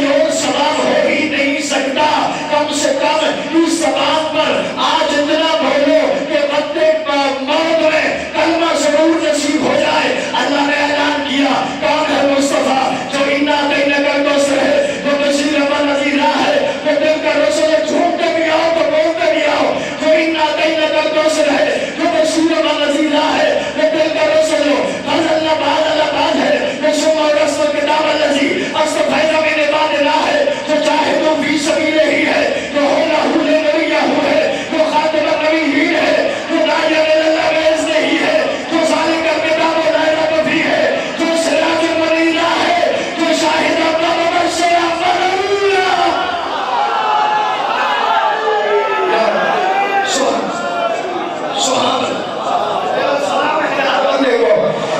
کوئی اور سبب ہو ہی نہیں سکتا. کم سے کم اس زبان پر آج اتنا بولو کہ وقت موت میں کلمہ ضرور نصیب ہو جائے. اللہ نے اعلان کیا کون ہے مصطفیٰ جو انا کہیں کر دو سے ہے, جو بشیر و نذیر ہے, جو دل کا رسول جھومتے بھی آؤ تو بولتے بھی آؤ. جو انا کہیں کر دو سے ہے, جو بشیر و نذیر ہے, جو دل کا رسول فضل اللہ ہے, جو شما و رسول کتاب الذی استفیدہ من عباد اللہ ہے, جو جاہدوں فی سبیل ہی ہے, جو ہونا ہولے نبی یہو ہے, جو خاتم نبی ہی ہے, جو داعی اللہ بیز نہیں ہے, جو ذالک الکتاب لا ریب فیہ ہے, جو سراج منیر ہے, جو شاہد اپنا مبشر فرمایا. سبحان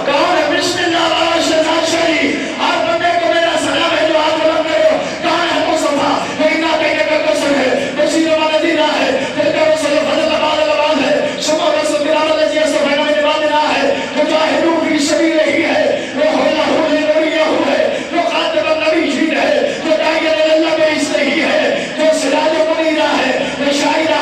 کون ہے بسم اللہ الرحمن الرحیم. ہر بندے کو میرا سلام ہے جو ہاتھ بلند کرو. کون ہے مصطفیٰ جو انا کہیں کا قسم ہے, بشیر و نذیر ہے, دل کا رسول فضل اللہ ہے, شما رسول کرام الذی استفیدہ من عباد اللہ ہے, جو جاہدوں فی سبیل ہی ہے, جو ہونا ہولے نبی یہو ہے, جو خاتم النبی ہے, جو داعی اللہ بیز نہیں ہے, جو سراج منیر ہے, جو شاہدہ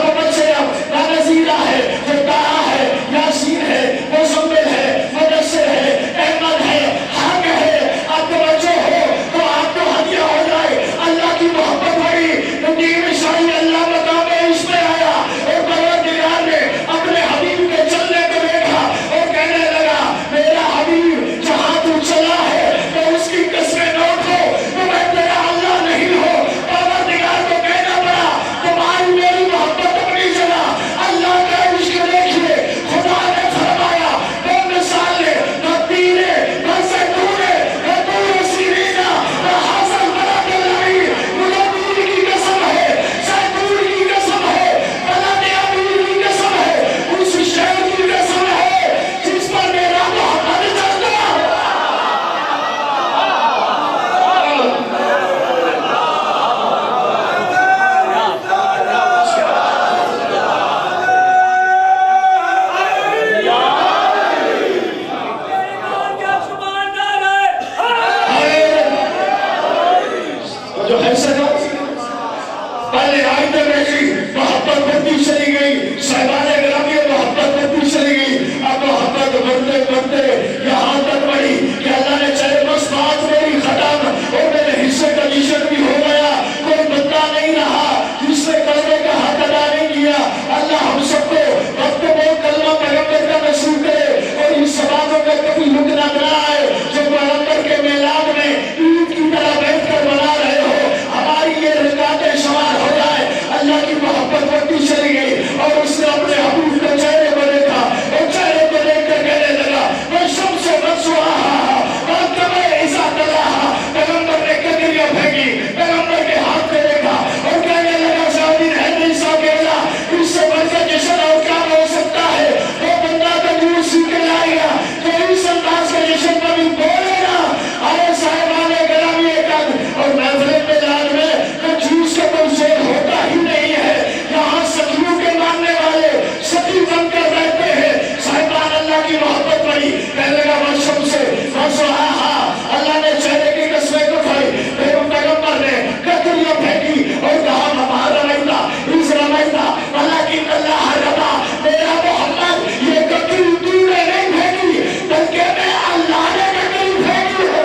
مبشر و نذیر ہے, جو طٰہٰ ہے, یاسین ہے, مزمل ہے, مدثر ہے, احمد ہے, حق ہے. اب توجہ ہو تو آپ کو ہدیہ ہو جائے. اللہ کی محبت بڑی ندیم شاہی اللہ مقام عشق میں آیا اور پروردگار نے اپنے حبیب کے چلنے کو دیکھا اور کہنے لگا میرا حبیب جہاں تو چلا ہے تو اس کی قسمیں نوٹ ہو, تو میں تیرا اللہ نہیں ہو. پروردگار کو کہنا پڑا تمہاری میری محبت اپنی جگہ, اللہ کا عشق دیکھیے. خدا نے فرمایا بے مثال نے نہ تیرے نہ زیتونے نہ طور سینینا نہ حاصل بلد العین. مجھے تیر کی قسم ہے, زیتون کی قسم ہے, بلد امیر کی قسم ہے, اس شہر کی قسم ہے جس پر میرا محمد چلتا. جو ہے سکا پہلے آئیتے بیٹھی محبت بڑھتی چلی گئی, صاحبان گرامی محبت بڑھتی چلی گئی. اب محبت بڑھتے بڑھتے یہاں تک بڑھی کہ اللہ نے چاہے بس بات میری ختم اور میرے حصے کا جشن بھی ہو گیا. کوئی بندہ نہیں رہا جس نے کلمے کا حق ادا نہیں کیا. اللہ ہم سب کو وقت وہ کلمہ پیغمبر کا نصیب کرے اور اس زبانوں میں کبھی لک نہ آئے جو پیغمبر کے میلاد میں عید کی طرح بیٹھ کر بنا رہے ہو. ہماری یہ رکعتیں شمار ہو جائے. اللہ کی محبت بڑھتی چلی گئی اور اس نے اپنے حبیب کے چہرے کو دیکھا اور چہرے کو دیکھ کر کہنے لگا میں شمس مسواہا والقمر اذا تلاہا. پیغمبر نے کتریاں پھینکی, پیغمبر کے ہاتھ پہ دیکھا اور کہنے لگا سعودین ہے نہیں ساکیلا, اس سے بڑھ کر جشن اور کیا ہو سکتا ہے. وہ بندہ تنور سیکھ کے لائے گا جو اس انداز کے جشن پر بھی بولے گا. ارے صاحبان گرامی قدر اور محفل میلاد میں کنجوس کا کوئی زور ہوتا ہی نہیں ہے. یہاں سخیوں کے ماننے والے سخی بن کر رہتے ہیں. صاحبان اللہ کی محبت بڑی, کہنے لگا ورشم سے مسواہا. اللہ نے چہرے کی قسمیں اٹھائی, پیغمبر نے کتریاں پھینکی اور کہا ہمارا رمائتا اس رمائتا ولیکن اللہ رما. میرا محمد یہ کتری تو نے نہیں پھینکی بلکہ میں اللہ نے کتری پھینکی ہے.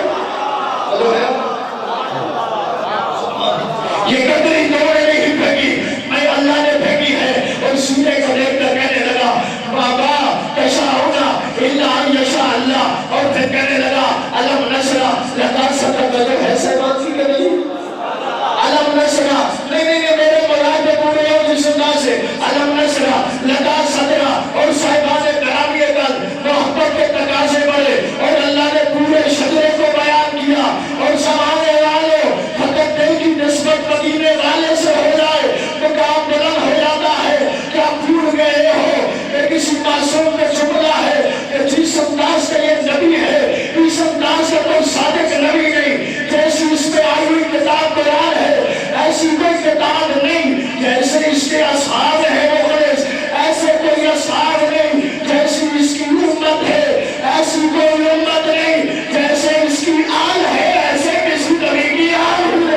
یہ کتری تو نے نہیں پھینکی, میں اللہ نے پھینکی ہے. اور سورے کو دیکھ کر کہنے لگا بابا تشاؤنا الا ان یشاء اللہ. اور پھر کہنے لگا علم نشرہ لگا صدق جو ہے سیبان کی کبھی علم نشرہ نہیں میرے مراد پورے ہو جس انداز سے علم نشرہ لگا صدرہ. اور صاحبان گرامی قدر محبت کے تقاضے بڑھے اور اللہ نے پورے شجرے کو بیان کیا. اور زمانے والوں فقط دل کی نسبت مدینے والے سے ہو جائے تو کام بلند ہو جاتا ہے. کیا بھول گئے ہو کہ کسی معصوم کا جملہ ہے کہ جس انداز کا یہ نبی ہے اس انداز کا کوئی صادق نبی نہیں. جیسی اس میں آئی ہوئی کتاب قرآن ہے ایسی کوئی کتاب نہیں. جیسے اس کے اصحاب ہیں مخلص ایسے کوئی اصحاب نہیں. جیسی اس کی امت ہے ایسی کوئی امت نہیں. جیسے اس کی آل ہے ایسے کسی نبی کی آل نہیں.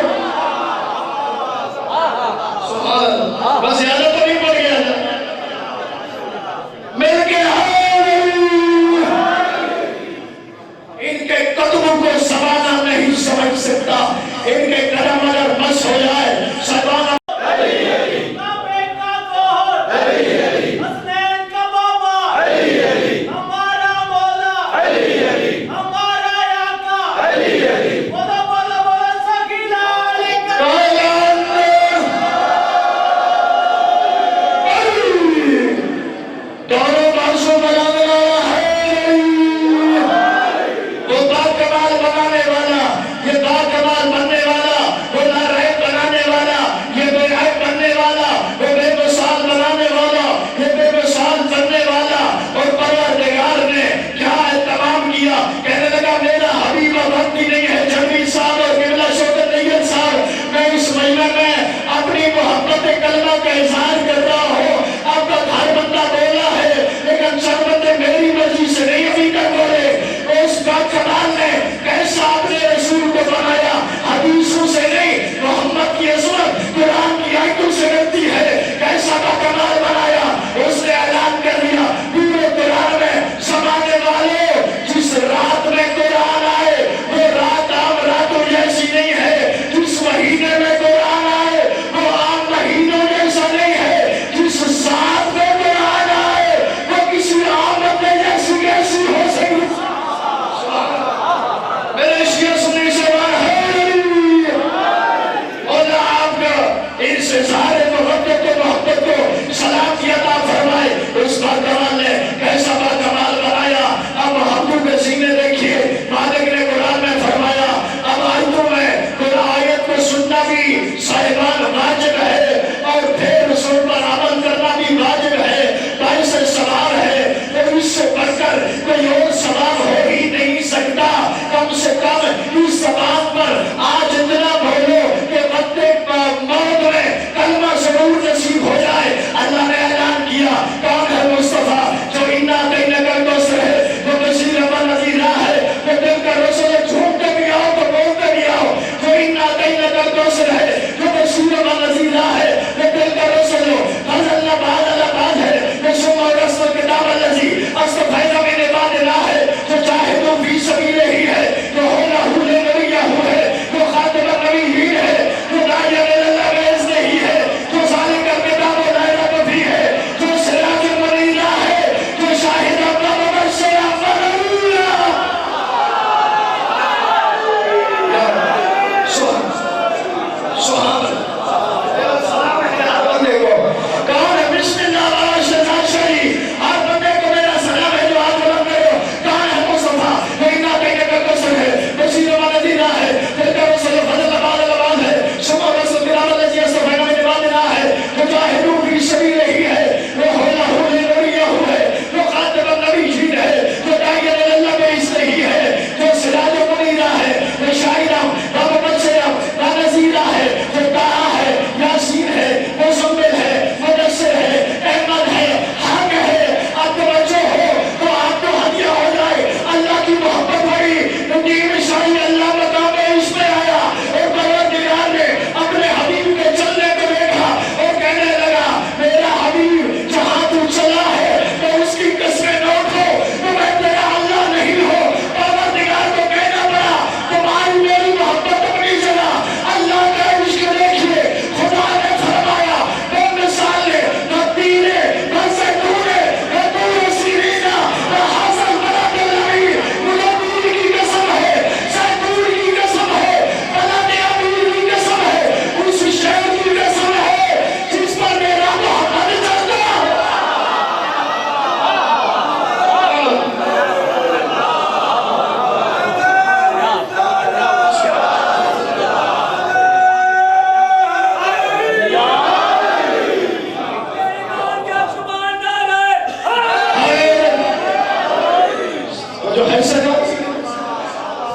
جو ہے سکا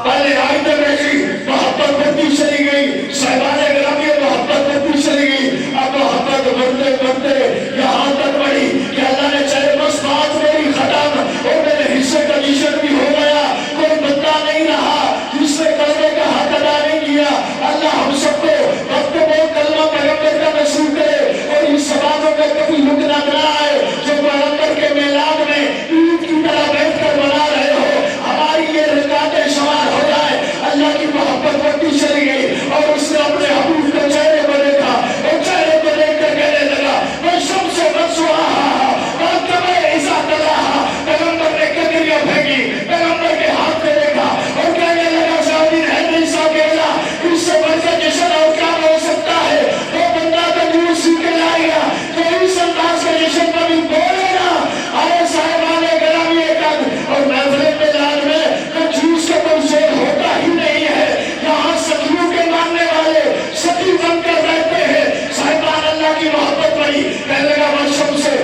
پہلے آیت بھیجی محبت بڑھتی چلی گئی صاحبان گرامی محبت بڑھتی چلی گئی اب محبت بڑھتے بڑھتے یہاں تک بڑھی کہ اللہ نے چاہے بس بات میری ختم اور میرے حصے کا جشن بھی ہو گیا کوئی بندہ نہیں رہا جس نے کلمے کا حق ادا نہیں کیا اللہ ہم سب کو وقت وہ کلمہ پیغمبر کا نصیب کرے اور اس زبانوں میں کبھی رکنا نہ آئے جو پیغمبر کے میلاد میں عید کی طرح بیٹھ کر بنا رہے ہو ہماری یہ رکعتیں شمار ہو جائے اللہ کی محبت بڑھتی چلی گئی اور اس نے اپنے حبیب کے چہرے کو دیکھا اور چہرے کو دیکھ کر کہنے لگا میں سب سے پیغمبر نے کتریاں پھینکی پیغمبر کے ہاتھ میں دیکھا اور کہنے لگا سعودین ہے نہیں ساکیلا اس سے بڑھ کر جشن اور کیا ہو سکتا ہے وہ بندہ کا جو سیکھ کے لائے گا جو اس انداز کے جشن پر بھی بولے گا آئے صاحبان گرامی قدر اور محفل میلاد میں کنجوس کا کوئی زور ہوتا ہی نہیں ہے یہاں سخیوں کے ماننے والے سخی بن کر بیٹھتے ہیں صاحبان اللہ کی محبت بڑی کہنے لگا ورشم سے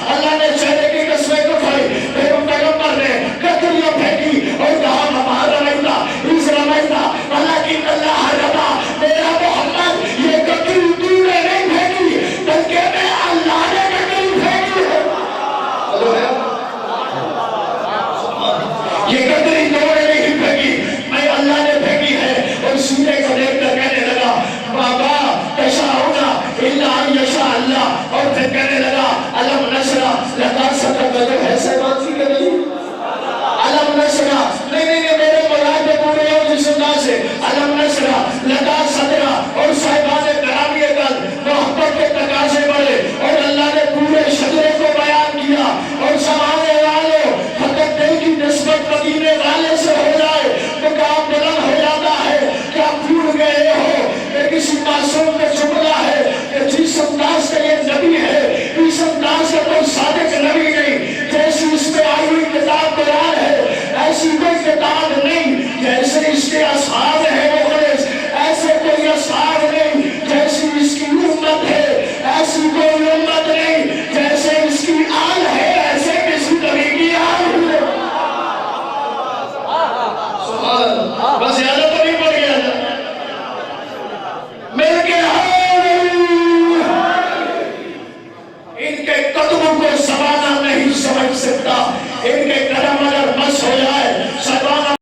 اللہ نے چہرے کی قسمیں کو کھائی پیغمبر نے کتریاں پھینکی اور کہا ہمارا رہتا اس رمائتا ولیکن اللہ ربا میرا محمد یہ کتری تو نے نہیں پھینکی بلکہ میں اللہ نے کتری پھینکی ہے یہ کتری تو نے نہیں پھینکی میں اللہ نے پھینکی ہے اور سورے کو دیکھ کر کہنے لگا بابا تشاؤنا اللہ یشاء اللہ اور پھر کہنے لگا علم نشرہ لگا سکتا جو ہے سیبان سی کے نہیں علم نشرہ نہیں میرے مراد میں پورے ہو جس انداز سے علم نشرہ لگا سکتا اور صاحبان گرامی قدر محبت کے تقاضے بڑھے اور اللہ نے پورے شجرے کو بیان کیا اور سمانے والوں فقط دل کی نسبت مدینے والے سے ہو جائے تو کام بلند ہو جاتا ہے کیا بھول گئے ہو کہ کسی معصوم میں جملہ ہے کہ جس انداز کا یہ نبی ہے اس انداز کا کوئی صادق نبی نہیں جیسی اس میں آئی ہوئی کتاب قرآن ہے ایسی کوئی کتاب نہیں جیسے اس کے اصحاب ہیں مخلص ایسے کوئی اصحاب نہیں جیسی اس کی امت ہے ایسی کوئی امت نہیں جیسے اس کی آل ہے ایسے کسی نبی کی آل ہے بس زیادہ تو نہیں پڑ گیا مل کے ان کے قدموں کو زمانہ نہیں سمجھ سکتا ان کے قدم اگر مس ہو جائے زمانہ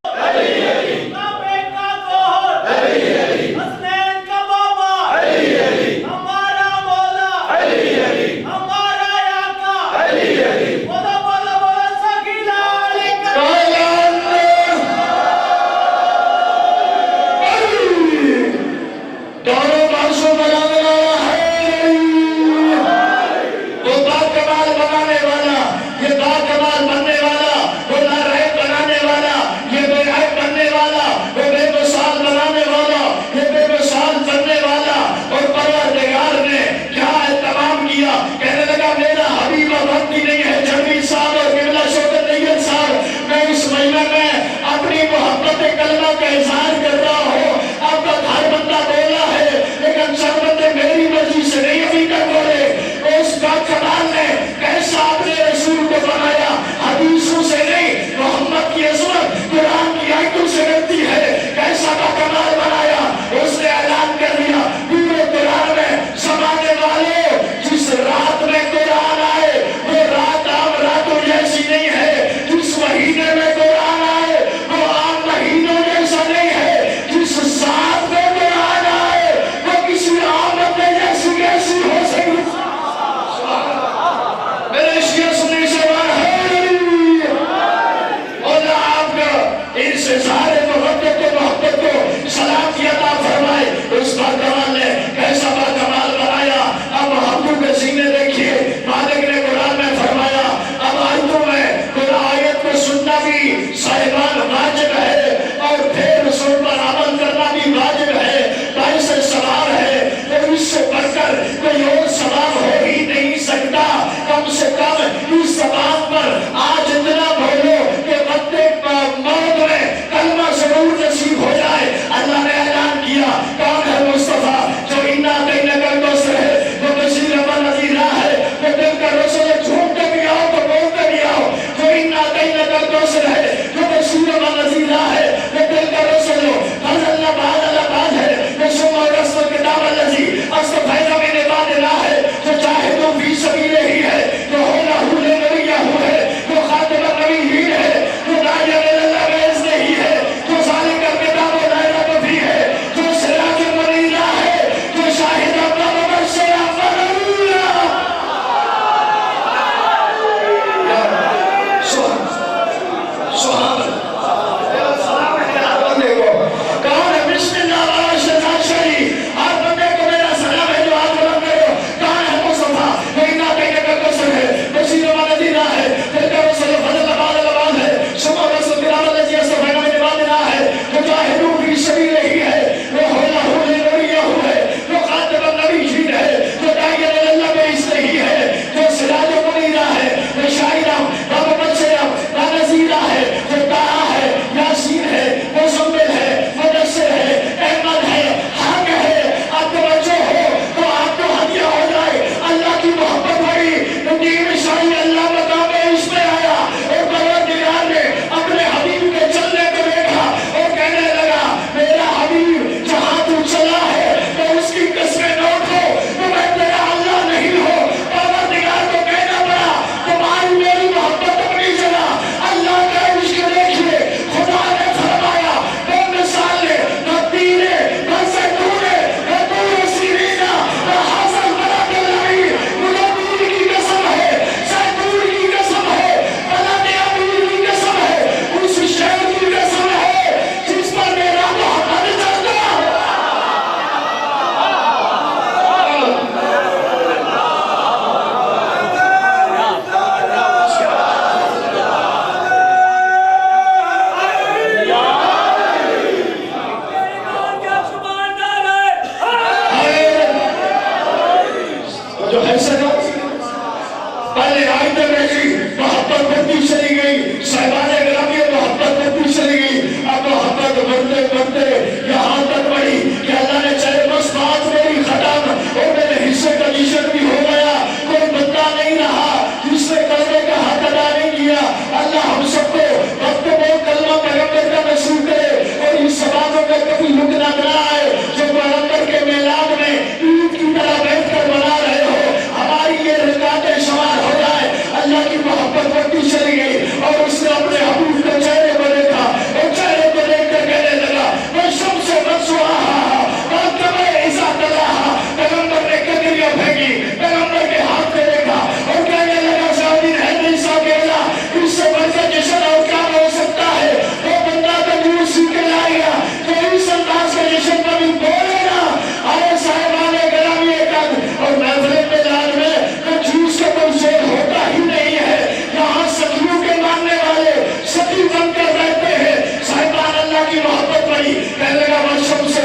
کہنے لگا ورشم سے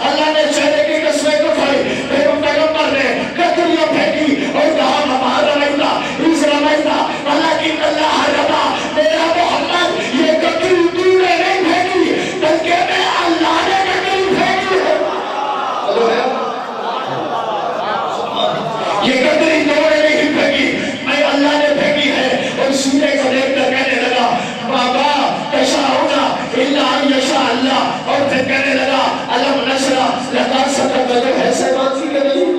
اللہ نے چہرے کی قسمیں کو کھائی، پھر پیغمبر نے ککریاں پھینکی اور کہا مما رمیتا اس رمیتا ولیکن اللہ رما، میرا محمد یہ ککری تو نے نہیں پھینکی بلکہ میں اللہ نے ککری پھینکی ہے۔ یہ ککری تو نے نہیں پھینکی، میں اللہ نے پھینکی ہے۔ اور سورے کو دیکھ کر کہنے لگا بابا تشاؤنا الا ان یشاء اللہ، اور پھر کہنے لگا علم نشرہ لگا سکتا جو ہے سیبان سی کہ نہیں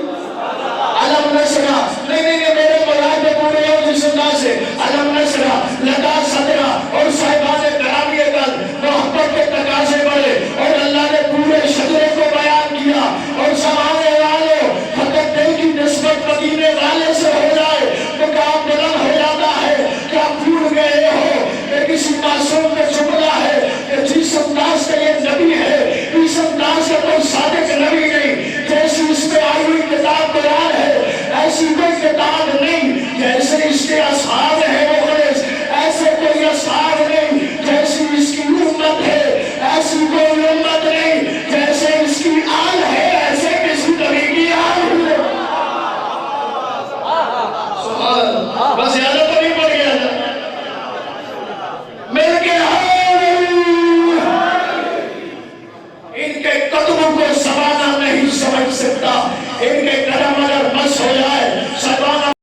علم نشرہ نہیں میرے مراد پورے ہو جس انداز سے علم نشرہ لگا سکتا، اور صاحبان گرامی کل محبت کے تقاضے بڑھے اور اللہ نے پورے شجرے کو بیان کیا۔ اور سمانے والوں فقط دل کی نسبت مدینے والے سے ہو جائے تو کام بلند ہو جاتا ہے۔ کیا بھول گئے ہو کہ کسی معصوم میں جملہ ہے کہ جس انداز کا یہ نبی ہے اس انداز کا کوئی صادق نبی نہیں، جیسی اس میں آئی ہوئی کتاب بیان ہے ایسی کوئی کتاب نہیں، جیسے اس کے اصحاب ہیں مخلص ایسے کوئی اصحاب نہیں، جیسی اس کی امت ہے ایسی کوئی امت نہیں، جیسے اس کی آل ہے ایسے کسی نبی کی آل ہے۔ بس یاد